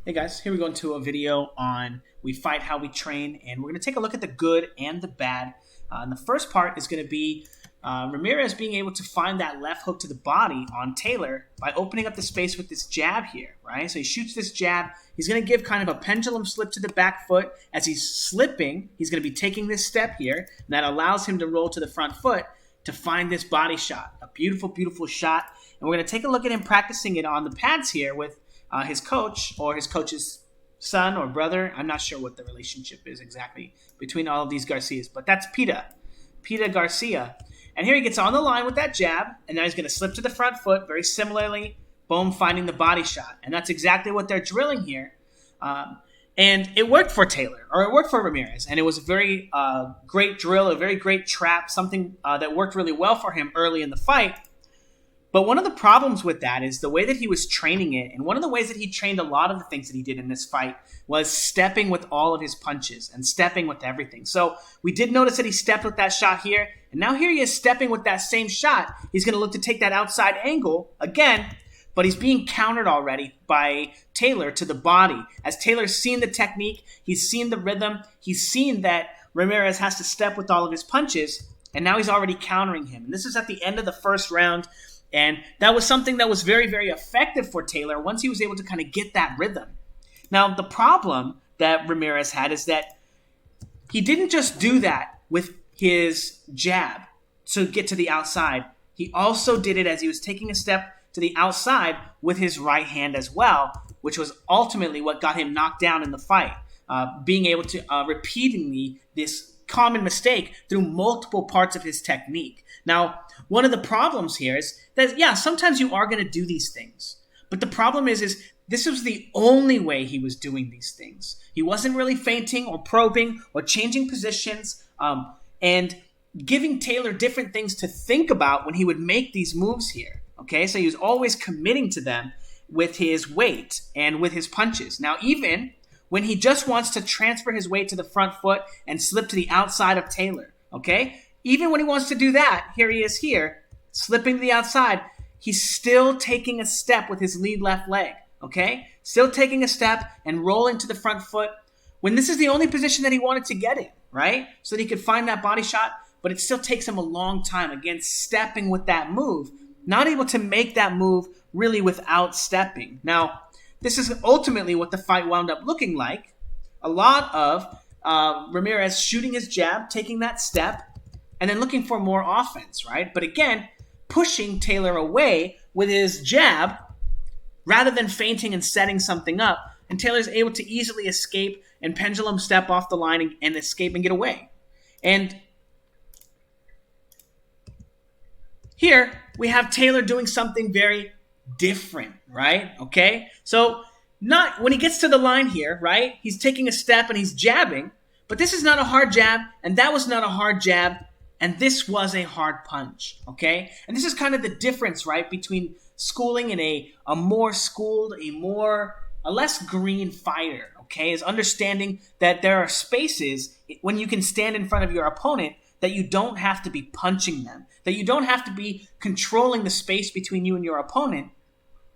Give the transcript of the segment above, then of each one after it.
Hey guys, here we go into a video on we fight how we train, and we're going to take a look at the good and the bad. And the first part is going to be Ramirez being able to find that left hook to the body on Taylor by opening up the space with this jab here, right? So he shoots this jab. He's going to give kind of a pendulum slip to the back foot. As he's slipping, he's going to be taking this step here, and that allows him to roll to the front foot to find this body shot. A beautiful, beautiful shot. And we're going to take a look at him practicing it on the pads here with his coach or his coach's son or brother. I'm not sure what the relationship is exactly between all of these Garcias, but that's Pita Garcia. And here he gets on the line with that jab, and now he's going to slip to the front foot, very similarly, boom, finding the body shot. And that's exactly what they're drilling here. And it worked for Taylor, or it worked for Ramirez, and it was a very great drill, a very great trap, something that worked really well for him early in the fight. But one of the problems with that is the way that he was training it, and one of the ways that he trained a lot of the things that he did in this fight was stepping with all of his punches and stepping with everything. So we did notice that he stepped with that shot here, and now here he is stepping with that same shot. He's going to look to take that outside angle again, but he's being countered already by Taylor to the body. As Taylor's seen the technique, he's seen the rhythm, he's seen that Ramirez has to step with all of his punches, and now he's already countering him. And this is at the end of the first round. And that was something that was very, very effective for Taylor once he was able to kind of get that rhythm. Now, the problem that Ramirez had is that he didn't just do that with his jab to get to the outside. He also did it as he was taking a step to the outside with his right hand as well, which was ultimately what got him knocked down in the fight. Being able to repeatedly this common mistake through multiple parts of his technique. Now, one of the problems here is that, yeah, sometimes you are going to do these things. But the problem is this was the only way he was doing these things. He wasn't really feinting or probing or changing positions and giving Taylor different things to think about when he would make these moves here. Okay, so he was always committing to them with his weight and with his punches. Now, even when he just wants to transfer his weight to the front foot and slip to the outside of Taylor, okay? Even when he wants to do that, here he is here, slipping to the outside, he's still taking a step with his lead left leg, okay? Still taking a step and rolling to the front foot when this is the only position that he wanted to get in, right? So that he could find that body shot, but it still takes him a long time. Again, stepping with that move, not able to make that move really without stepping. Now, this is ultimately what the fight wound up looking like. A lot of Ramirez shooting his jab, taking that step, and then looking for more offense, right? But again, pushing Taylor away with his jab rather than feinting and setting something up. And Taylor's able to easily escape and pendulum step off the line and escape and get away. And here we have Taylor doing something very different, right? Okay? So not when he gets to the line here, right? He's taking a step and he's jabbing, but this is not a hard jab, and that was not a hard jab, and this was a hard punch, okay? And this is kind of the difference, right, between schooling and a more schooled, a less green fighter, okay? Is understanding that there are spaces when you can stand in front of your opponent that you don't have to be punching them, that you don't have to be controlling the space between you and your opponent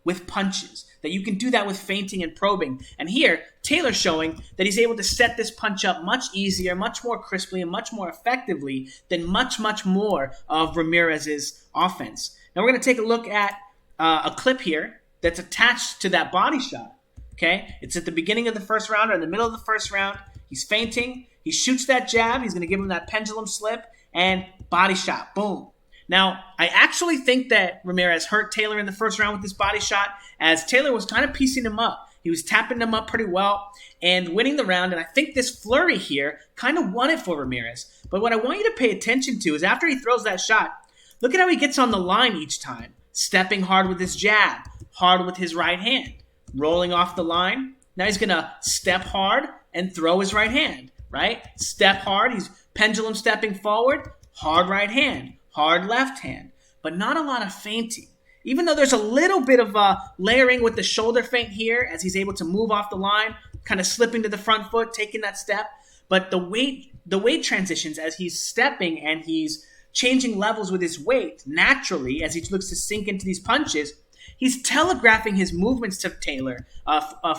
with punches, that you can do that with feinting and probing. And here, Taylor's showing that he's able to set this punch up much easier, much more crisply, and much more effectively than much, much more of Ramirez's offense. Now we're going to take a look at a clip here that's attached to that body shot, okay? It's at the beginning of the first round or in the middle of the first round. He's feinting. He shoots that jab. He's going to give him that pendulum slip and body shot. Boom. Now, I actually think that Ramirez hurt Taylor in the first round with this body shot as Taylor was kind of piecing him up. He was tapping him up pretty well and winning the round, and I think this flurry here kind of won it for Ramirez. But what I want you to pay attention to is after he throws that shot, look at how he gets on the line each time, stepping hard with his jab, hard with his right hand, rolling off the line. Now he's going to step hard and throw his right hand, right? Step hard, he's pendulum stepping forward, hard right hand, hard left hand, but not a lot of feinting. Even though there's a little bit of layering with the shoulder feint here as he's able to move off the line, kind of slipping to the front foot, taking that step. But the weight transitions as he's stepping and he's changing levels with his weight naturally as he looks to sink into these punches, He's telegraphing his movements to Taylor,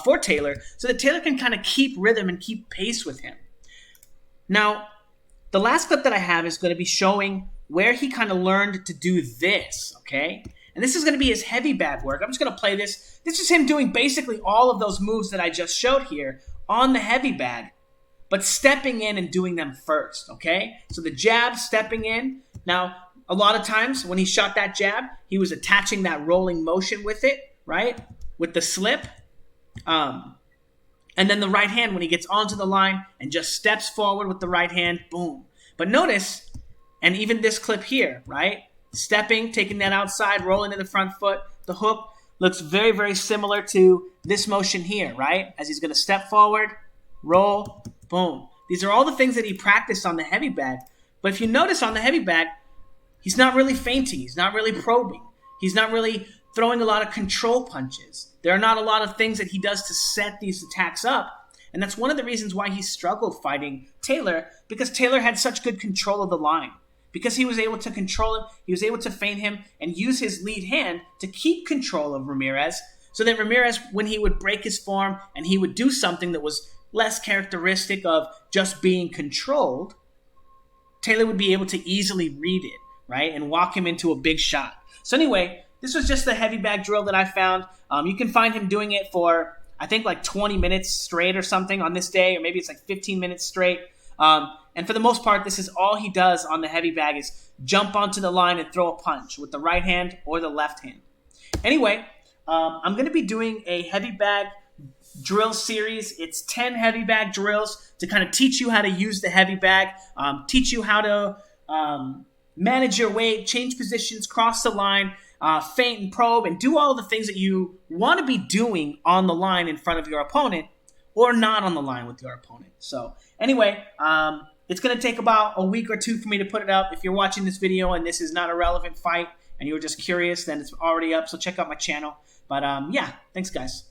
for Taylor, so that Taylor can kind of keep rhythm and keep pace with him. Now, the last clip that I have is going to be showing where he kind of learned to do this, okay? And this is going to be his heavy bag work. I'm just going to play this. This is him doing basically all of those moves that I just showed here on the heavy bag, but stepping in and doing them first, okay? So the jab, stepping in. Now, a lot of times when he shot that jab, he was attaching that rolling motion with it, right? With the slip. And then the right hand when he gets onto the line and just steps forward with the right hand, boom. But notice, and even this clip here, right? Stepping, taking that outside, rolling to the front foot. The hook looks very, very similar to this motion here, right? As he's going to step forward, roll, boom. These are all the things that he practiced on the heavy bag. But if you notice on the heavy bag, he's not really feinting. He's not really probing. He's not really throwing a lot of control punches. There are not a lot of things that he does to set these attacks up. And that's one of the reasons why he struggled fighting Taylor, because Taylor had such good control of the line. Because he was able to control him, he was able to feint him and use his lead hand to keep control of Ramirez, so that Ramirez, when he would break his form and he would do something that was less characteristic of just being controlled, Taylor would be able to easily read it, right, and walk him into a big shot. So anyway, this was just the heavy bag drill that I found. You can find him doing it for, I think, like 20 minutes straight or something on this day, or maybe it's like 15 minutes straight. And for the most part, this is all he does on the heavy bag is jump onto the line and throw a punch with the right hand or the left hand. Anyway, I'm going to be doing a heavy bag drill series. It's 10 heavy bag drills to kind of teach you how to use the heavy bag, teach you how to manage your weight, change positions, cross the line, feint and probe, and do all of the things that you want to be doing on the line in front of your opponent or not on the line with your opponent. So anyway, it's going to take about a week or two for me to put it up. If you're watching this video and this is not a relevant fight and you're just curious, then it's already up. So check out my channel. But yeah, thanks guys.